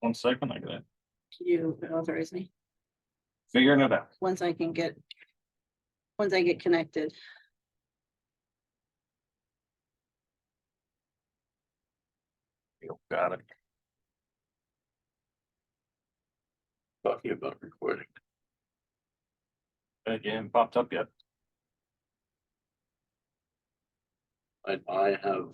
1 second, I got it. You authorize me Figuring it out. once I get connected. You got it. Talking about recording. Again, popped up yet. I have,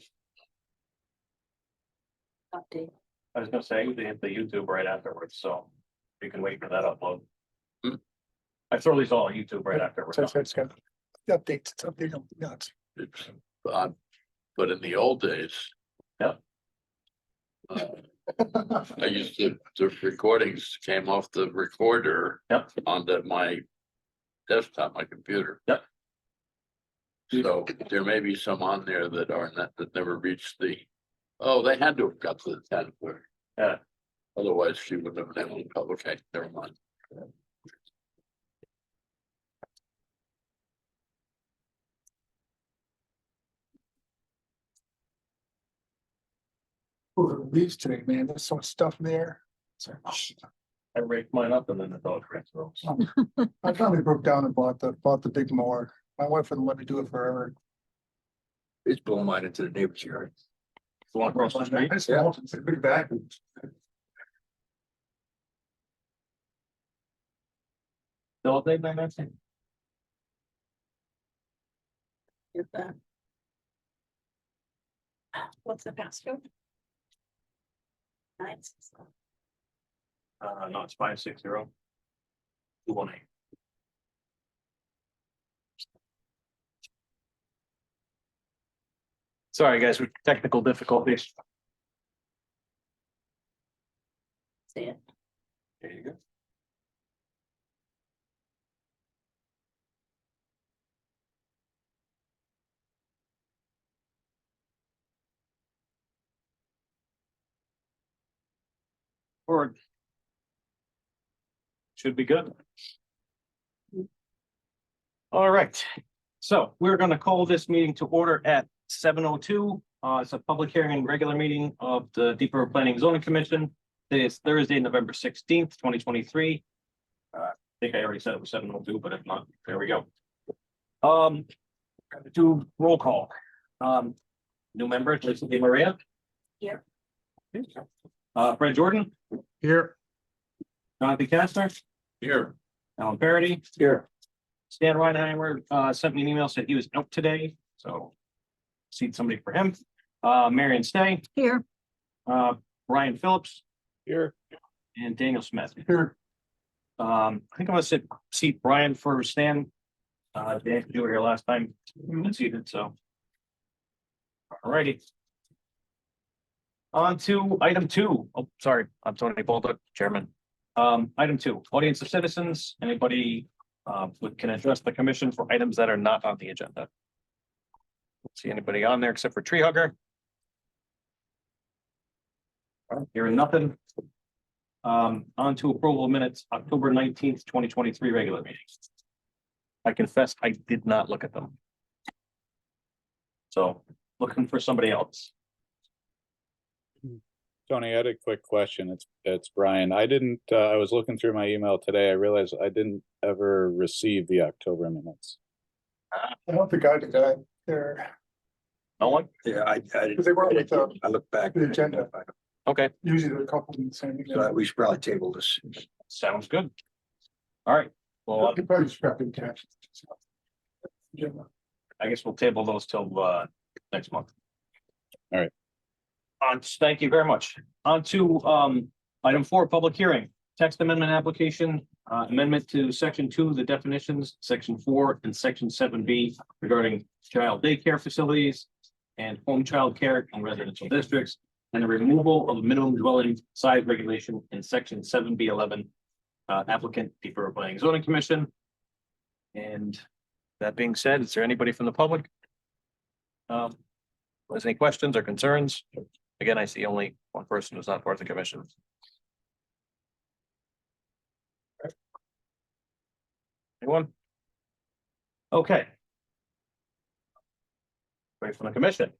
Update. I was gonna say, they hit the YouTube right afterwards, so you can wait for that upload. Hmm. I throw these all on YouTube right afterwards. So it's got updates, it's updated, nuts. it's odd, but in the old days. Yep. I used to, the recordings came off the recorder. Yep. Onto my desktop, my computer. Yep. So there may be some on there that are not, that never reached the, oh, they had to have got to the 10 where. Yeah. Otherwise she wouldn't have been able to publicate, never mind. Over the leaves today, man, there's so much stuff there. So, I raked mine up and then the dog ran through. I finally broke down and bought the big mower. My wife wouldn't let me do it forever. It's blowing mine into the neighbor's yard. The one across the street. It's small, it's a big bag. Still update my message? Get that. What's the passcode? 967. No, it's 560. 218. Sorry, guys, with technical difficulties. See it. There you go. Forward. Should be good. All right, so we're gonna call this meeting to order at 7:02. It's a public hearing and regular meeting of the Deep River Planning and Zoning Commission. Today is Thursday, November 16th, 2023. I think I already said it was 7:02, but if not, there we go. Do roll call. New member, Lisa Di Maria. Here. Fred Jordan. Here. Jonathan Kastner. Here. Alan Parody. Here. Stan Reinheimer sent me an email, said he was out today, so. See somebody for him. Marion Stay, Here. Brian Phillips Here. and Daniel Smith. Here. I think I'm gonna seat Brian for Stan. Dan, you were here last time, seated, so. Alrighty. On to item 2. Oh, sorry, I'm Tony Bolduc, chairman. Item 2, audience of citizens, anybody can address the commission for items that are not on the agenda. Don't see anybody on there except for Tree Hugger. All right, hearing nothing. On to approval of minutes, October 19th, 2023 regular meetings. I confess, I did not look at them. So looking for somebody else. Tony, I had a quick question. It's Brian. I was looking through my email today. I realized I didn't ever receive the October minutes. I don't think I did that there. No one? Yeah, I Because they weren't with the I look back. the agenda. Okay, Usually there are a couple in the same. So we should probably table this. sounds good. All right, well, You probably just grab and catch. Yeah. I guess we'll table those till next month. All right. Thank you very much. On to item 4, public hearing, text amendment application, amendment to section 2, the definitions, section 4 and section 7B regarding child daycare facilities and home child care in residential districts, and the removal of minimum dwelling size regulation in section 7B11. Applicant, Deep River Planning and Zoning Commission. And that being said, is there anybody from the public? Has any questions or concerns? Again, I see only one person who's not part of the commission. Anyone? Okay. Right from the commission.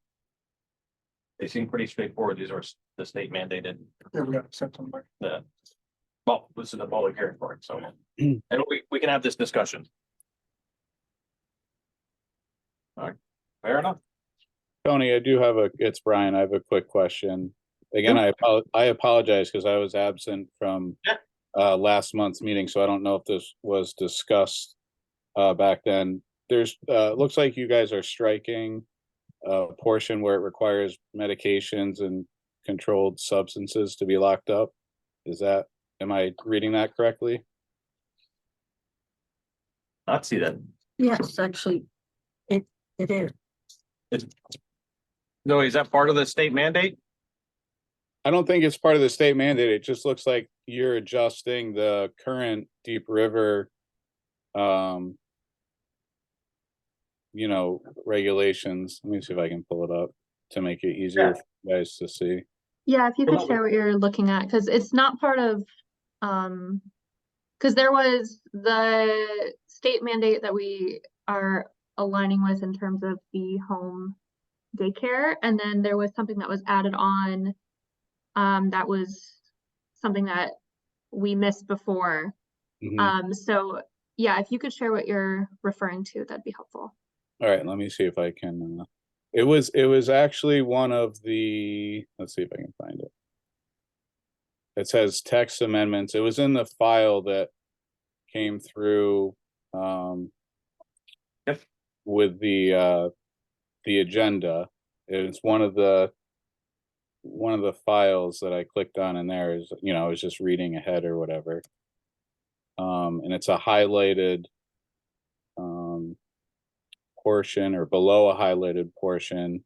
They seem pretty straightforward. These are the state mandated, Yeah, we gotta accept them. well, this is a public hearing for it, so. And we can have this discussion. All right, fair enough. Tony, I do have it's Brian. I have a quick question. Again, I apologize because I was absent from last month's meeting, so I don't know if this was discussed back then. There's looks like you guys are striking a portion where it requires medications and controlled substances to be locked up. Am I reading that correctly? Not see that. Yes, actually, it is. No, is that part of the state mandate? I don't think it's part of the state mandate. It just looks like you're adjusting the current Deep River, regulations. Let me see if I can pull it up to make it easier for you guys to see. Yeah, if you could Well, share what you're looking at, because it's not part of, because there was the state mandate that we are aligning with in terms of the home daycare, and then there was something that was added on, that was something that we missed before. Mhm. So yeah, if you could share what you're referring to, that'd be helpful. All right, let me see if I can. It was actually one of the. Let's see if I can find it. It says text amendments. It was in the file that came through with the agenda. It's one of the files that I clicked on in there. Is I was just reading ahead or whatever. And it's a highlighted portion, or below a highlighted portion.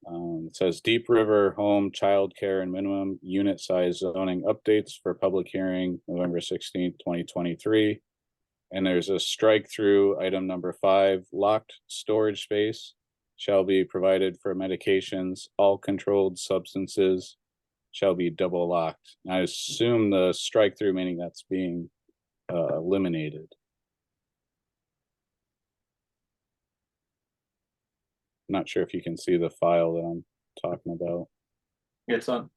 It says Deep River Home Child Care and Minimum Unit Size Zoning Updates for Public Hearing November 16th, 2023. And there's a strike through item number 5, locked storage space shall be provided for medications. All controlled substances shall be double locked. And I assume the strike through meaning that's being eliminated. Not sure if you can see the file that I'm talking about. It's on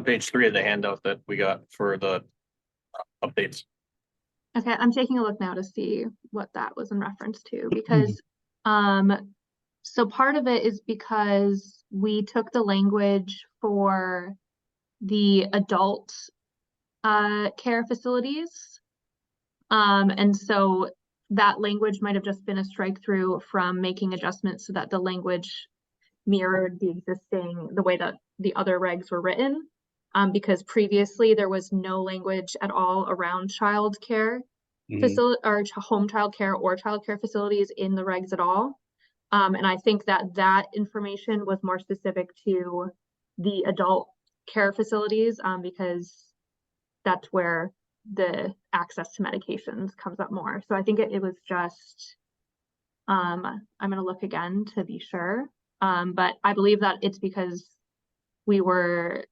page 3 of the handout that we got for the updates. Okay, I'm taking a look now to see what that was in reference to, because so part of it is because we took the language for the adult care facilities, and so that language might have just been a strike through from making adjustments so that the language mirrored the way that the other regs were written. Because previously there was no language at all around child care facility or home child care or child care facilities in the regs at all. And I think that information was more specific to the adult care facilities, because that's where the access to medications comes up more. So I think it was just, I'm going to look again to be sure. But I believe that it's because we were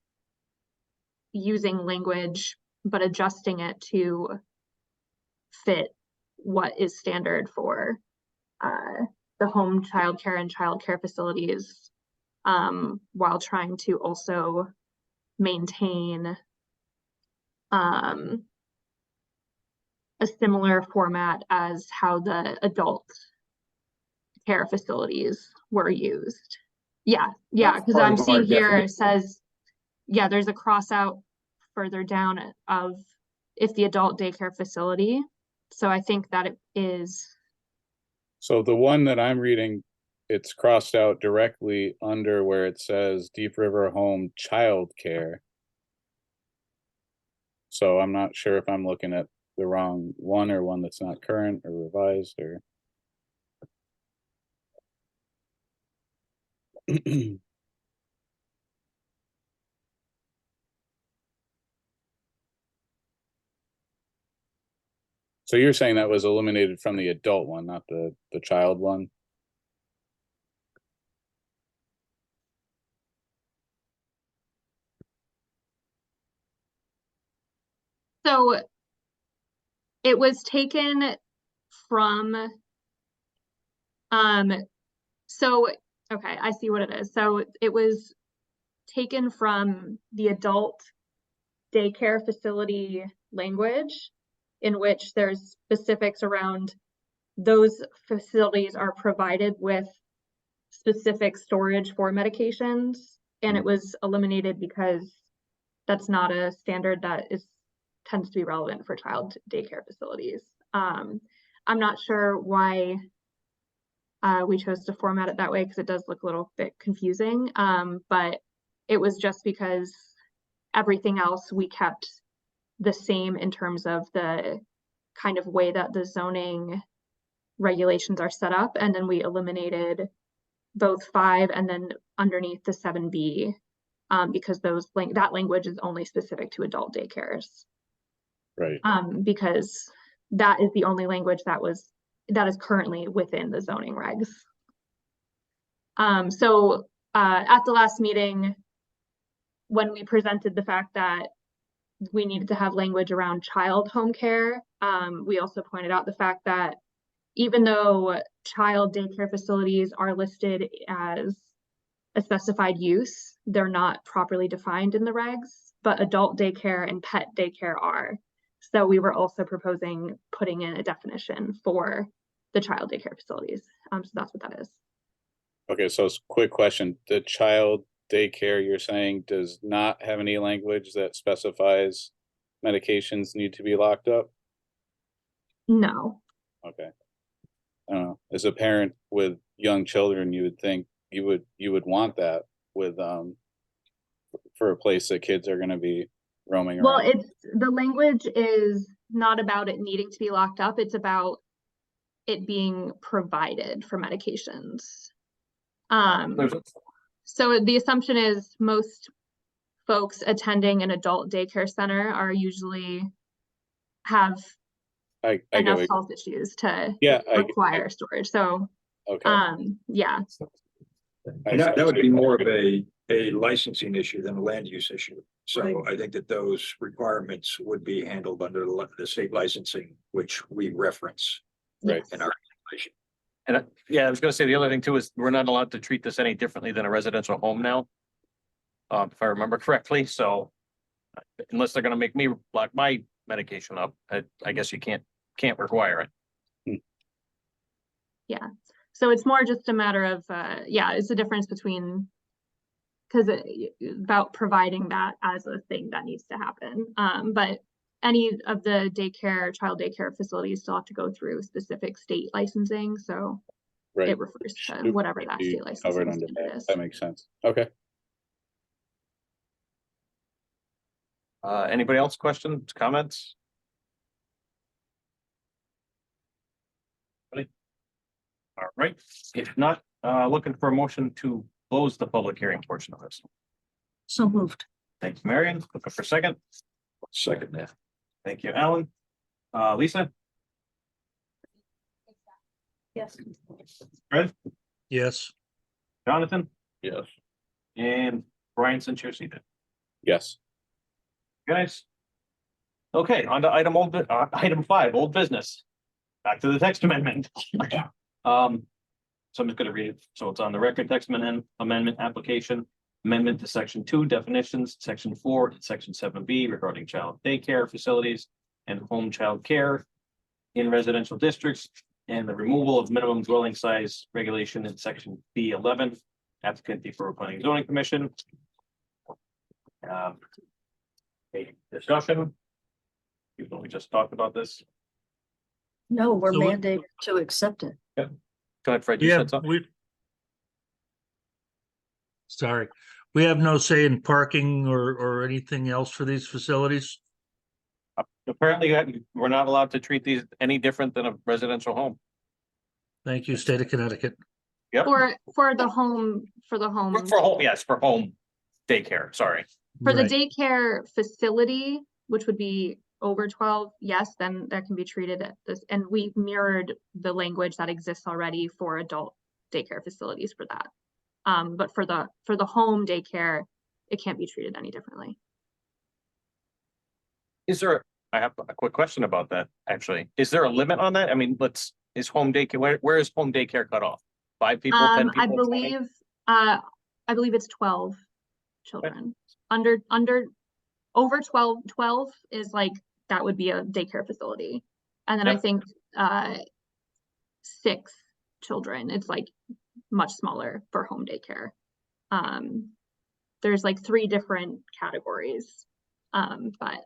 using language, but adjusting it to fit what is standard for the home childcare and childcare facilities, while trying to also maintain a similar format as how the adult care facilities were used. Yeah, because I'm seeing here it says, yeah, there's a cross out further down of if the adult daycare facility. So I think that it is. So the one that I'm reading, it's crossed out directly under where it says Deep River Home Child Care. So I'm not sure if I'm looking at the wrong one, or one that's not current or revised, or. So you're saying that was eliminated from the adult one, not the child one? So it was taken from, so, okay, I see what it is. So it was taken from the adult daycare facility language, in which there's specifics around those facilities are provided with specific storage for medications, and it was eliminated because that's not a standard that tends to be relevant for child daycare facilities. I'm not sure why we chose to format it that way, because it does look a little bit confusing, but it was just because everything else we kept the same in terms of the kind of way that the zoning regulations are set up, and then we eliminated both 5 and then underneath the 7B, because that language is only specific to adult daycares. Right. Because that is the only language that is currently within the zoning regs. So at the last meeting, when we presented the fact that we needed to have language around child home care, we also pointed out the fact that even though child daycare facilities are listed as a specified use, they're not properly defined in the regs, but adult daycare and pet daycare are. So we were also proposing putting in a definition for the child daycare facilities. So that's what that is. Okay, so quick question. The child daycare, you're saying, does not have any language that specifies medications need to be locked up? No. Okay. I don't know. As a parent with young children, you would think you would want that with for a place that kids are going to be roaming Well, around. the language is not about it needing to be locked up. It's about it being provided for medications. So the assumption is most folks attending an adult daycare center are usually have I get enough it. health issues to Yeah, require storage. So, okay. yeah. And that would be more of a licensing issue than a land use issue. So I think that those requirements would be handled under the state licensing, which we reference Right. in our regulation. And yeah, I was gonna say the other thing too is we're not allowed to treat this any differently than a residential home now. If I remember correctly, so unless they're gonna make me lock my medication up, I guess you can't require it. Yeah. So it's more just a matter of, it's the difference between, because about providing that as a thing that needs to happen. But any of the child daycare facilities still have to go through specific state licensing. So Right. it refers to Should whatever that be state covered licensing under standard that. is. That makes sense. Okay. Anybody else questions, comments? All right, if not, looking for a motion to close the public hearing portion of this. So moved. Thank you, Marion. Looking for a second. Second that. Thank you, Alan. Lisa, Yes. Fred, Yes. Jonathan, Yes. and Brian, since you're seated. Yes. Guys. Okay, on to item 5, old business. Back to the text amendment. So I'm just gonna read it, so it's on the record. Text amendment application, amendment to section 2 definitions, section 4 and section 7B regarding child daycare facilities and home child care in residential districts, and the removal of minimum dwelling size regulation in section B11. Applicant before Planning and Zoning Commission. A discussion. Even though we just talked about this. No, we're So what- mandated to accept it. Go ahead, Fred, you Yeah, said something? sorry. We have no say in parking or anything else for these facilities? Apparently, we're not allowed to treat these any different than a residential home. Thank you, state of Connecticut. Yep. For the home For home, yes, for home daycare, sorry. For the Right. daycare facility, which would be over 12, yes, then that can be treated at this, and we mirrored the language that exists already for adult daycare facilities for that. But for the home daycare, it can't be treated any differently. I have a quick question about that, actually. Is there a limit on that? I mean, is home daycare, where is home daycare cut off? 5 people, 10 people? I 20? believe it's 12. children. Over 12 is like, that would be a daycare facility. And then I Yep. think 6 children, it's like much smaller for home daycare. There's like 3 different categories. But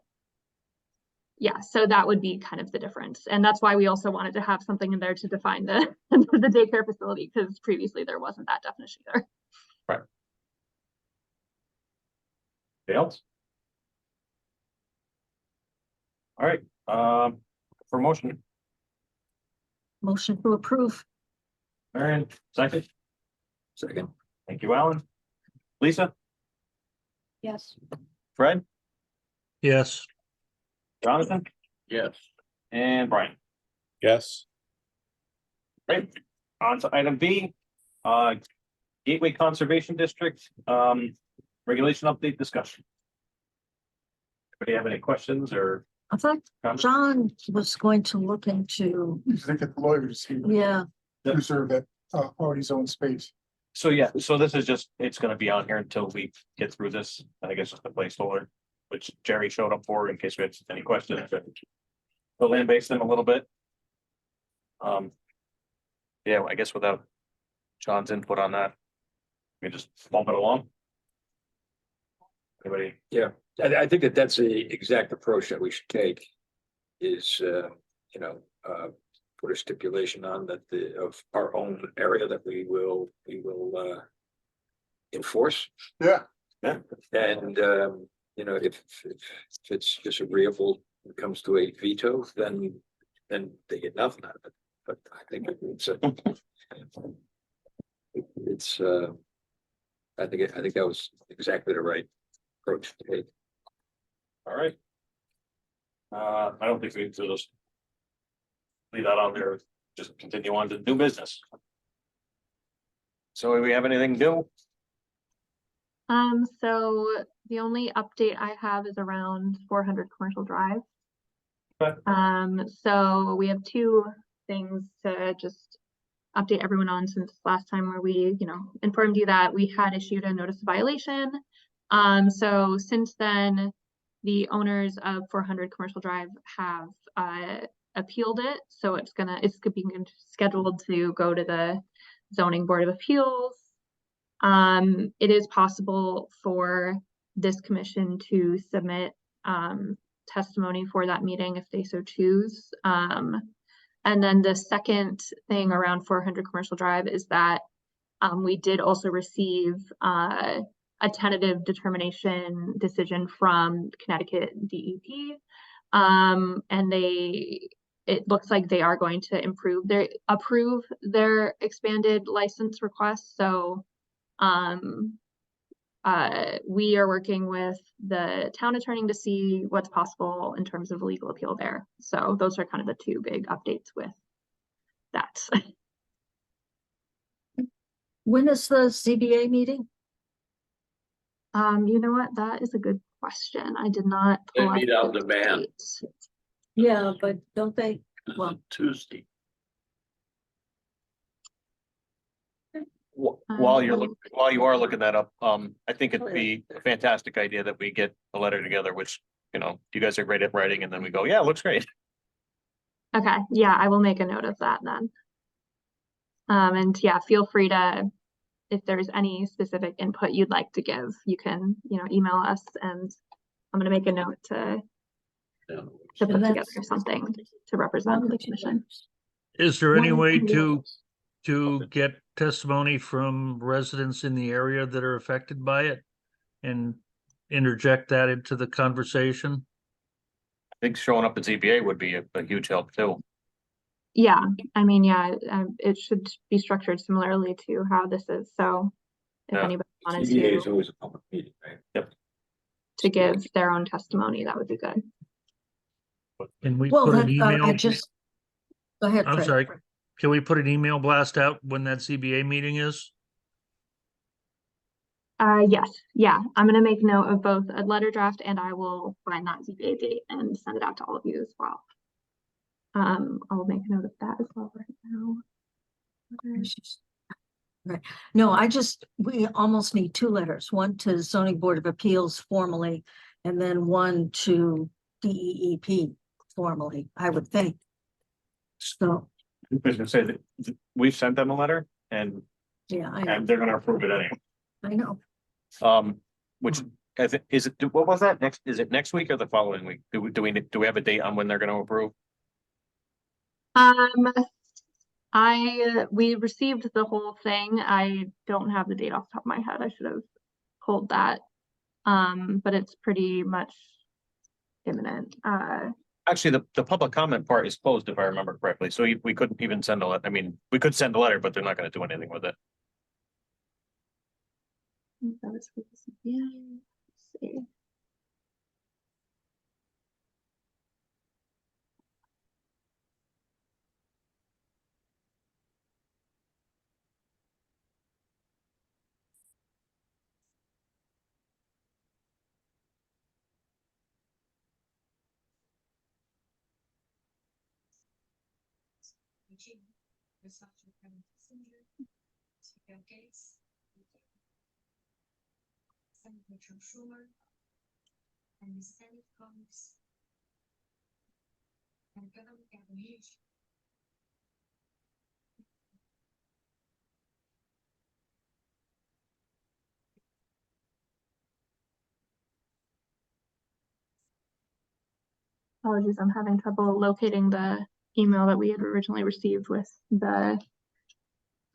yeah, so that would be kind of the difference. And that's why we also wanted to have something in there to define the the daycare facility, because previously there wasn't that definition there. Anything else? All right, for motion, Motion to approve. Marion, second. Second. Thank you, Alan. Lisa, Yes. Fred, Yes, Jonathan, Yes, and Brian. Yes, Great. On to item B, Gateway Conservation District, regulation update discussion. Anybody have any questions or I thought comments? John was going to look into, You think the lawyers, he yeah, preserve that, already zoned space. So yeah, so this is just, it's gonna be on here until we get through this, I think it's just a placeholder, which Jerry showed up for in case we had any questions. The land base them a little bit. Yeah, I guess without John's input on that, we just bump it along. Anybody? Yeah, I think that that's the exact approach that we should take is, put a stipulation on that of our own area that we will enforce. Yeah, And, if it's disagreeable, when it comes to a veto, then they get nothing out of it. But I think I think that was exactly the right approach to take. All right. I don't think we need to just leave that on there, just continue on to new business. So do we have anything new? So the only update I have is around 400 Commercial Drive. Okay. So we have 2 things to just update everyone on since last time where we, informed you that we had issued a notice of violation. So since then, the owners of 400 Commercial Drive have appealed it. So it's being scheduled to go to the Zoning Board of Appeals. It is possible for this commission to submit testimony for that meeting if they so choose. And then the second thing around 400 Commercial Drive is that we did also receive a tentative determination decision from Connecticut DEP. And it looks like they are going to approve their expanded license request. So we are working with the town attorney to see what's possible in terms of legal appeal there. So those are kind of the 2 big updates with that. when is the ZBA meeting? You know what? That is a good question. I did not. They pull up meet out the the van. date. Yeah, but don't they, well, Tuesday. While you are looking that up, I think it'd be a fantastic idea that we get a letter together, which, you guys are great at writing, and then we go, yeah, it looks great. Okay, yeah, I will make a note of that then. And yeah, feel free to, if there's any specific input you'd like to give, you can, email us, and I'm gonna make a note to Yeah. put And together that's- something to represent the commission. is there any One way of the to get testimony from residents in the area that are affected by it? And interject that into the conversation? I think showing up at ZBA would be a huge help too. Yeah, I mean, yeah, it should be structured similarly to how this is, so if Yeah. anybody wanted CBA is to always a public meeting, right? give their own testimony, that would be good. Can we well, put an that, email? I just, go ahead, I'm Fred. sorry. Can we put an email blast out when that ZBA meeting is? Yes, yeah, I'm gonna make note of both a letter draft, and I will find that ZBA date and send it out to all of you as well. I'll make a note of that as well right now. No, we almost need two letters, one to zoning board of appeals formally, and then one to DEEP formally, I would think. So, I was gonna say that we've sent them a letter and, yeah, I know, and they're gonna approve it anyway. I know. Which, is it, what was that next, is it next week or the following week? Do we have a date on when they're gonna approve? We received the whole thing. I don't have the date off the top of my head. I should have pulled that. But it's pretty much imminent. Actually, the public comment part is closed, if I remember correctly, so we couldn't even send a letter. I mean, we could send a letter, but they're not gonna do anything with it. That was for the CPA. Let's see. Apologies, I'm having trouble locating the email that we had originally received with the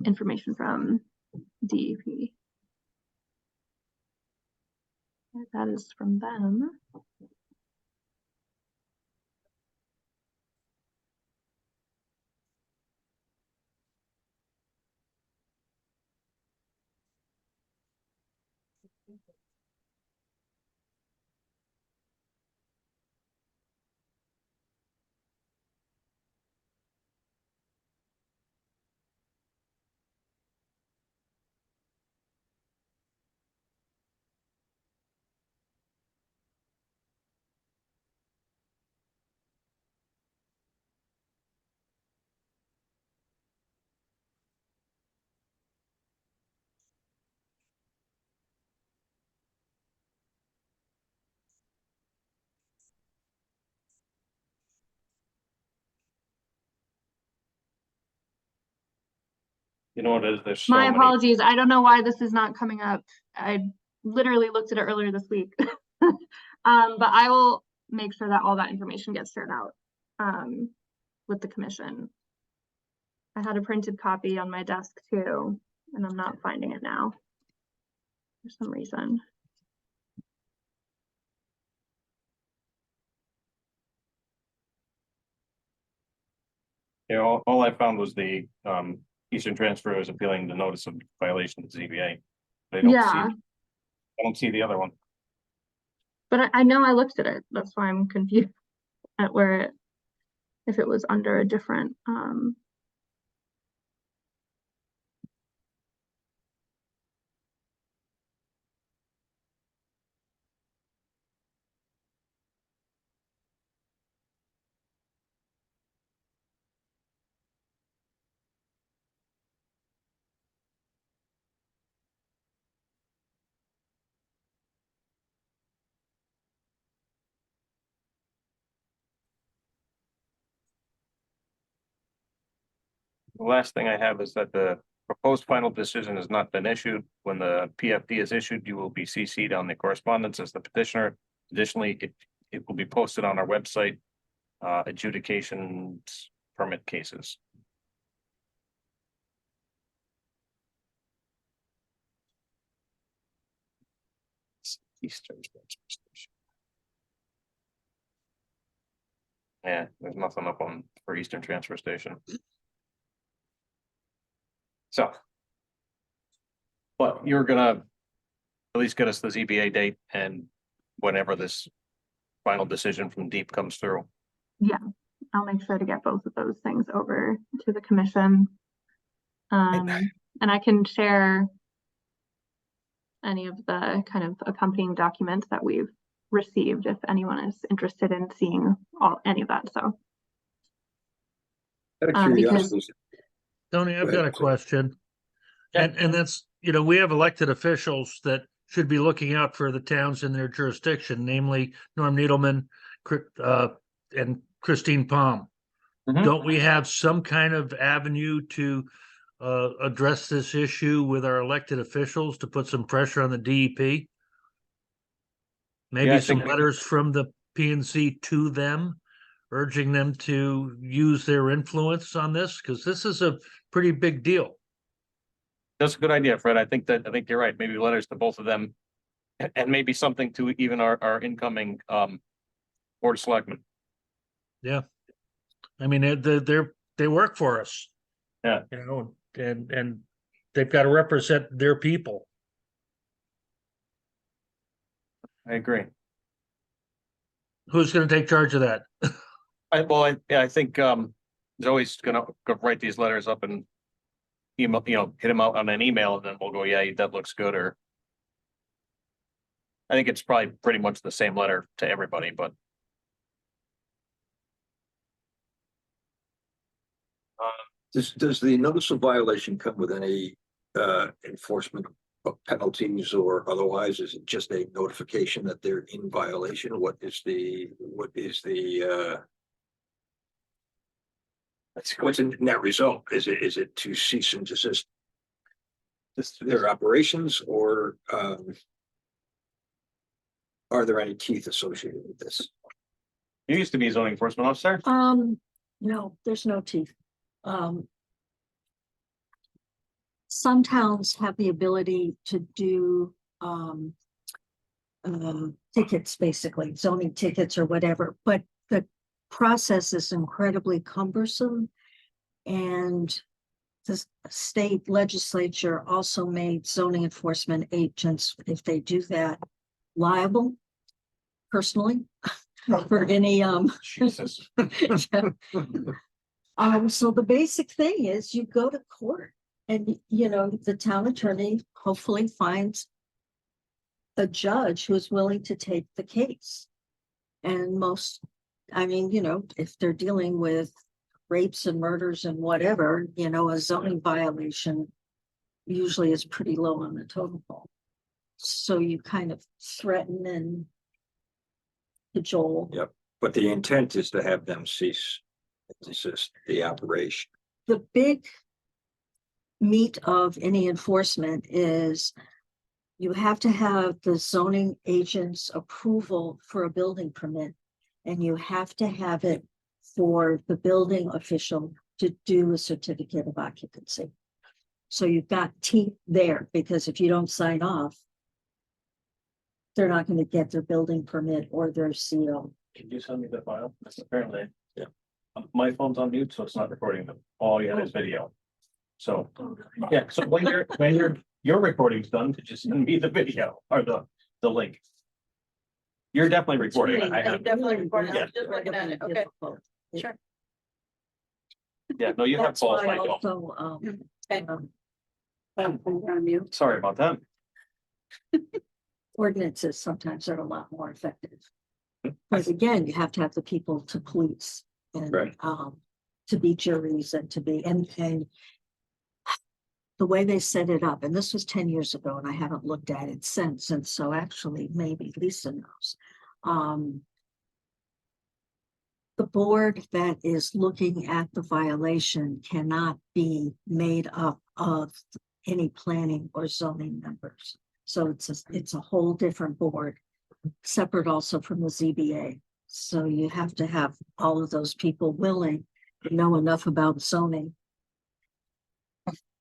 information from DEP. That is from them. You know what it is, there's so My many. apologies. I don't know why this is not coming up. I literally looked at it earlier this week. But I will make sure that all that information gets shared out with the commission. I had a printed copy on my desk too, and I'm not finding it now for some reason. Yeah, all I found was the Eastern Transfer is appealing the notice of violation to ZBA. I don't see the other one. But I know I looked at it. That's why I'm confused at where it, if it was under a different The last thing I have is that the proposed final decision has not been issued. When the PFD is issued, you will be CC'd on the correspondence as the petitioner. Additionally, it will be posted on our website, adjudications permit cases. Eastern Transfer Station. Yeah, there's nothing up on for Eastern Transfer Station. So. But you're gonna at least get us the ZBA date and whenever this final decision from Deep comes through. Yeah, I'll make sure to get both of those things over to the commission. And I can share any of the kind of accompanying documents that we've received if anyone is interested in seeing any of that. So Out of curiosity, Tony, I've got a question. And that's, you know, we have elected officials that should be looking out for the towns in their jurisdiction, namely Norm Needleman, and Christine Palm. Mhm. Don't we have some kind of avenue to address this issue with our elected officials to put some pressure on the DEP? Yeah, I Maybe some think- letters from the PNC to them, urging them to use their influence on this, because this is a pretty big deal. That's a good idea, Fred. I think you're right. Maybe letters to both of them. And maybe something to even our incoming board of selectmen. I mean, they work for us. Yeah. You know, and they've got to represent their people. I agree. Who's gonna take charge of that? I think he's always gonna go write these letters up and email, hit him out on an email and then we'll go, yeah, that looks good, or I think it's probably pretty much the same letter to everybody, but Does the notice of violation come with any enforcement penalties or otherwise? Is it just a notification that they're in violation? What is the what's the net result? Is it to cease and desist their operations, or are there any teeth associated with this? you used to be a zoning enforcement officer. No, there's no teeth. Some towns have the ability to do, tickets, basically zoning tickets or whatever, but the process is incredibly cumbersome. And the state legislature also made zoning enforcement agents, if they do that, liable personally for any, Jesus. so the basic thing is you go to court and, the town attorney hopefully finds a judge who is willing to take the case. And if they're dealing with rapes and murders and whatever, a zoning violation usually is pretty low on the totem pole. So you kind of threaten and cajole. Yep. But the intent is to have them cease and desist the operation. The big meat of any enforcement is you have to have the zoning agent's approval for a building permit. And you have to have it for the building official to do a certificate of occupancy. So you've got teeth there, because if you don't sign off, they're not going to get their building permit or their CO. Can you send me the file? Apparently. Yeah. My phone's on mute, so it's not recording them. All you have is video. So, yeah, so when your recording's done, to just send me the video or the link. You're definitely recording. I have, Definitely recording. Yeah. Just looking at it. Okay. Sure. yeah, no, you have That's balls, why I don't. also, Okay. um, On mute. Sorry about that. ordinances sometimes are a lot more effective. But again, you have to have the people to police and, Right. to be juries and to be, and the way they set it up, and this was 10 years ago, and I haven't looked at it since, and so actually maybe Lisa knows. The board that is looking at the violation cannot be made up of any planning or zoning members. So it's a whole different board, separate also from the ZBA. So you have to have all of those people willing to know enough about zoning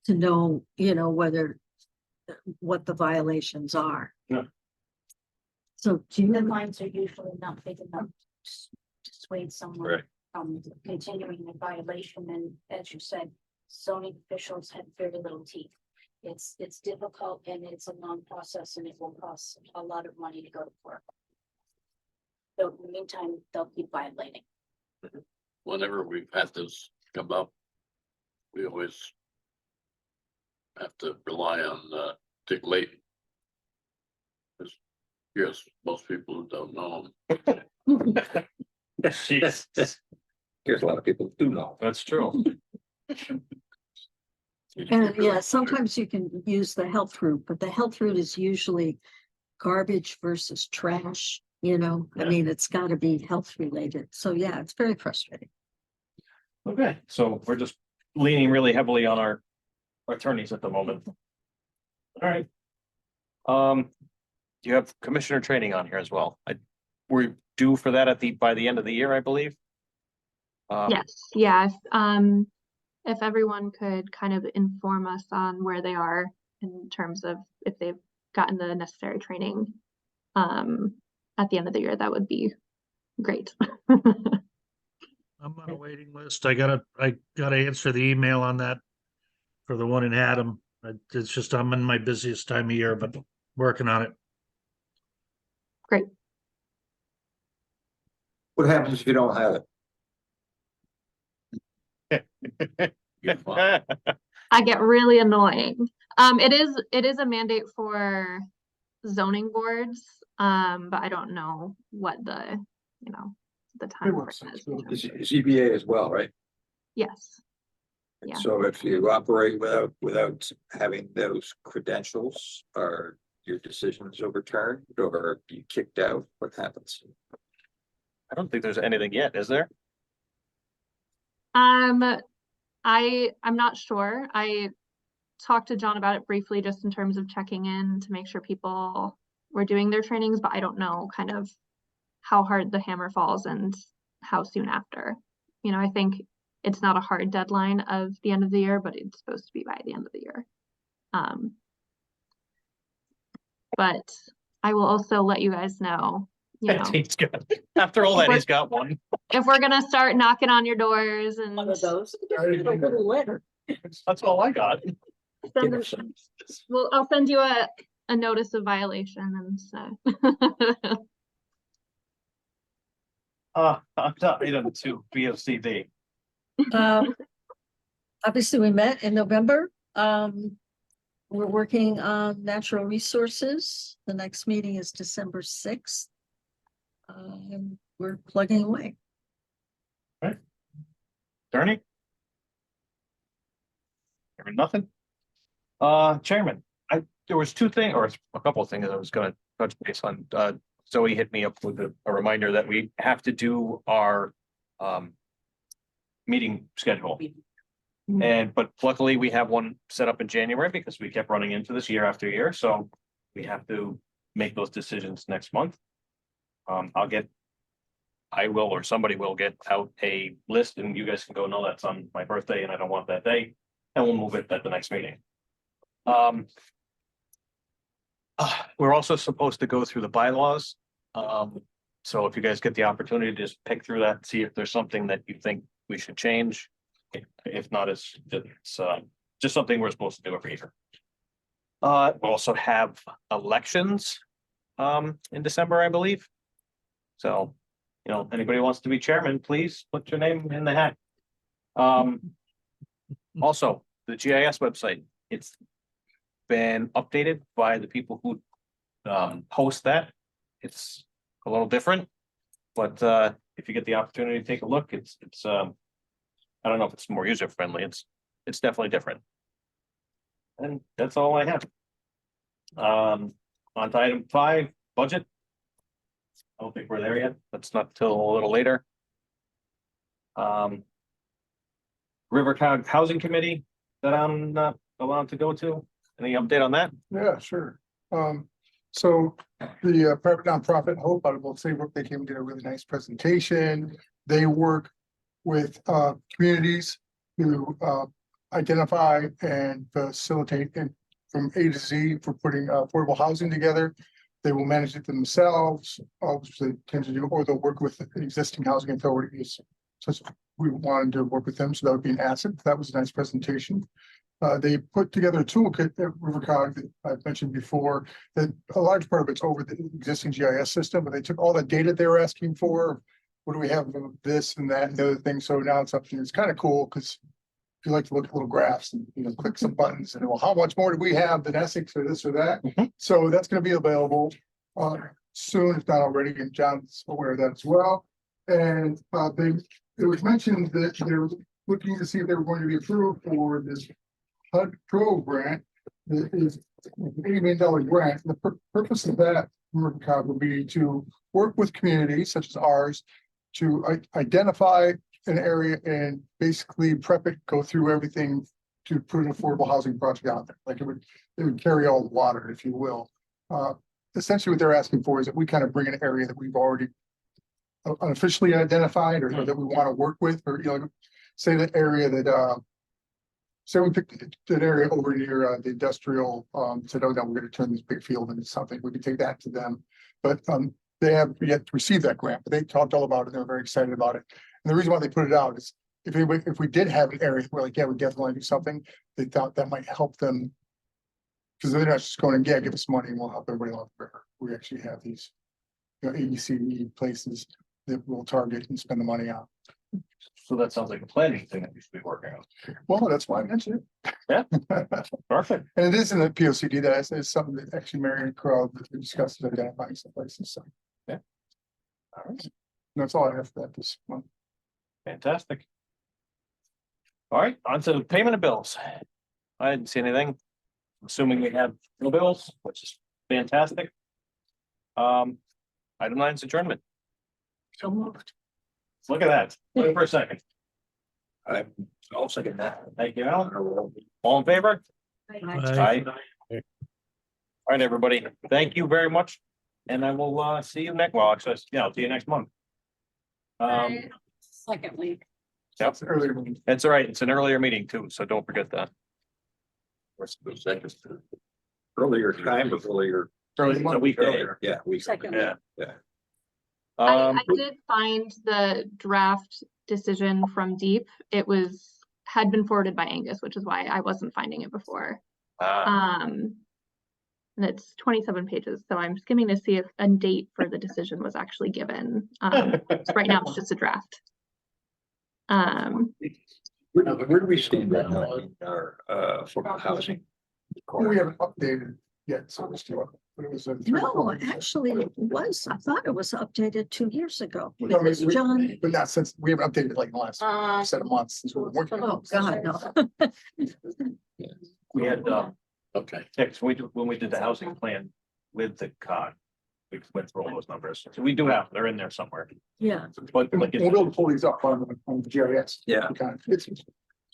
to know, what the violations are. Yeah. So do you, Deadlines are usually not big enough to sway someone Right. from continuing the violation, and as you said, zoning officials have very little teeth. It's difficult and it's a long process, and it will cost a lot of money to go to court. So in the meantime, they'll keep violating. Whenever we've had this come up, we always have to rely on Dick Layton. Yes, most people who don't know him. Jesus, Here's a lot of people who do know. that's true. And yeah, sometimes you can use the health route, but the health route is usually garbage versus trash, you know, I Yeah. mean, it's gotta be health related. So yeah, it's very frustrating. Okay, so we're just leaning really heavily on our attorneys at the moment. All right. You have commissioner training on here as well. We're due for that by the end of the year, I believe. Yes, yeah, if everyone could kind of inform us on where they are in terms of if they've gotten the necessary training at the end of the year, that would be great. I'm on a waiting list. I gotta answer the email on that for the one in Haddam. It's just, I'm in my busiest time of year, but working on it. Great. What happens if you don't have it? You're fine. I get really annoying. It is a mandate for zoning boards, but I don't know what the, you know, the time works. frame is. It's ZBA as well, right? Yes, And Yeah. so if you operate without having those credentials, are your decisions overturned or you kicked out? What happens? I don't think there's anything yet, is there? I'm not sure. I talked to John about it briefly, just in terms of checking in to make sure people were doing their trainings, but I don't know kind of how hard the hammer falls and how soon after. You know, I think it's not a hard deadline of the end of the year, but it's supposed to be by the end of the year. But I will also let you guys know, you know, He's got, after all that, he's got one. if we're gonna start knocking on your doors and those. A little letter. That's all I got. send us, well, I'll send you a notice of violation and so. I'm not item 2, B of CD. Obviously, we met in November. We're working on natural resources. The next meeting is December 6th. We're plugging away. Attorney? Hearing nothing? Chairman, there was two things, or a couple of things I was gonna touch base on. Zoe hit me up with a reminder that we have to do our meeting schedule. But luckily, we have one set up in January because we kept running into this year after year, so we have to make those decisions next month. I will, or somebody will get out a list and you guys can go, no, that's on my birthday and I don't want that day, and we'll move it at the next meeting. We're also supposed to go through the bylaws. So if you guys get the opportunity to just pick through that, see if there's something that you think we should change. If not, it's just something we're supposed to do every year. We'll also have elections in December, I believe. So, you know, anybody wants to be chairman, please put your name in the hat. Also, the GIS website, it's been updated by the people who host that. It's a little different, but if you get the opportunity to take a look, it's I don't know if it's more user friendly. It's definitely different. And that's all I have. On to item 5, budget. I don't think we're there yet. That's not till a little later. Rivercog Housing Committee that I'm not allowed to go to. Any update on that? Yeah, sure. So the private nonprofit Hope out of Old Saybrook, they came and did a really nice presentation. They work with communities to identify and facilitate and from A to Z for putting affordable housing together. They will manage it themselves, which they tend to do, or they'll work with existing housing authorities. So we wanted to work with them, so that would be an asset. That was a nice presentation. They put together a toolkit at Rivercog that I've mentioned before, that a large part of it's over the existing GIS system, but they took all the data they were asking for. What do we have of this and that and the other thing? So now it's something that's kind of cool because if you like to look at little graphs and, you know, click some buttons and, well, how much more do we have than Essex or this or that? So that's going to be available soon, if not already, and John's aware of that as well. And it was mentioned that they're looking to see if they were going to be approved for this HUD Pro grant that is an $80 million grant. The purpose of that would be to work with communities such as ours to identify an area and basically prep it, go through everything to put an affordable housing project out there. Like it would carry all the water, if you will. Essentially what they're asking for is that we kind of bring an area that we've already unofficially identified or that we want to work with, or, say that area that, say we picked that area over near the industrial, said, oh, no, we're going to turn this big field into something. We could take that to them. But they have yet to receive that grant, but they talked all about it. They're very excited about it. And the reason why they put it out is if we did have an area where like, yeah, we definitely want to do something, they thought that might help them. Because they're not just going, yeah, give us money and we'll help everybody along the river. We actually have these, ABCD places that we'll target and spend the money on. So that sounds like a planning thing that we should be working on. Well, that's why I mentioned it. Yeah. Perfect. And it is in the P O C D that is something that actually Mary and Carl discussed identifying some places, so. Yeah. All right. That's all I have for that this month. Fantastic. All right, on to payment of bills. I didn't see anything. Assuming we have no bills, which is fantastic. Item 9 is adjournment. So moved. Look at that. Wait for a second. I'll second that. Thank you, Alan. All in favor? Aye. All right, everybody. Thank you very much. And I will see you next, well, actually, yeah, I'll see you next month. Second week. Yep, It's earlier. it's all right. It's an earlier meeting too, so don't forget that. Earlier time, but earlier. Early, a week earlier. Earlier, yeah, we. Second. Yeah. Yeah. I did find the draft decision from Deep. It had been forwarded by Angus, which is why I wasn't finding it before. And it's 27 pages, so I'm skimming to see if a date for the decision was actually given. So right now it's just a draft. Where do we stand right now in our affordable housing? We haven't updated yet, so we're still, but it was. No, actually, it was. I thought it was updated 2 years ago. No, I mean, Because John, But not since, we haven't updated like in the last set of months since we're working. oh, God, no. We had, Okay, text, when we did the housing plan with the COG, we went through all those numbers. So we do have, they're in there somewhere, Yeah, but We'll like, be able to pull these up on the GIS. Yeah. It's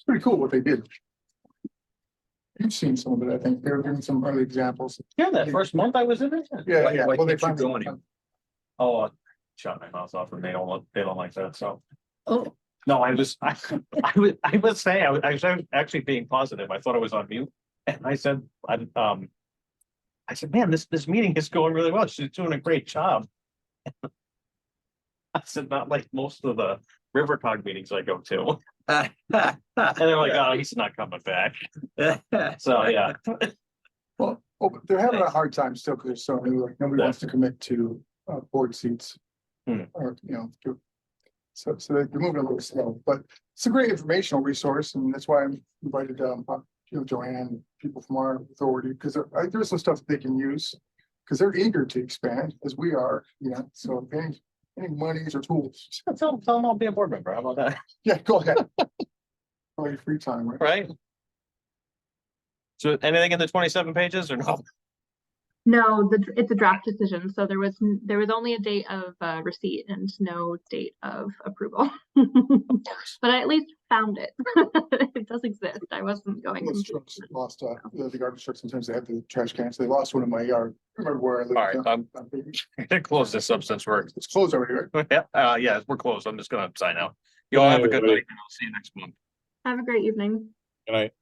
pretty cool what they did. You've seen some of it, I think. They were giving some early examples. yeah, that first month I was in it. Yeah, yeah. Why Well, they can't you finally- go any- Oh, shut my mouth off and they don't like that, so. oh, No, I was saying, I was actually being positive. I thought I was on mute. And I said, I said, man, this meeting is going really well. She's doing a great job. I said, not like most of the RiverCog meetings I go to. And they're like, oh, he's not coming back. So, yeah. Well, but they're having a hard time still because they're so new, like nobody wants to commit to board seats. Hmm. Or, so they're moving a little slow, but it's a great informational resource and that's why I invited Joanne, people from our authority, because there's some stuff they can use. Because they're eager to expand as we are, so any monies or tools. Tell them I'll be a board member. How about that? Yeah, go ahead. All your free time, right? Right? So anything in the 27 pages or no? No, it's a draft decision, so there was only a date of receipt and no date of approval. But I at least found it. It does exist. I wasn't going. Those trucks lost, the garbage trucks, sometimes they have the trash cans. They lost one in my yard. I remember where I lived. All right, I'm gonna close this up since we're, It's closed already, right? yeah, yeah, we're closed. I'm just gonna sign out. You all have a good night and I'll see you next month. Have a great evening. Good night.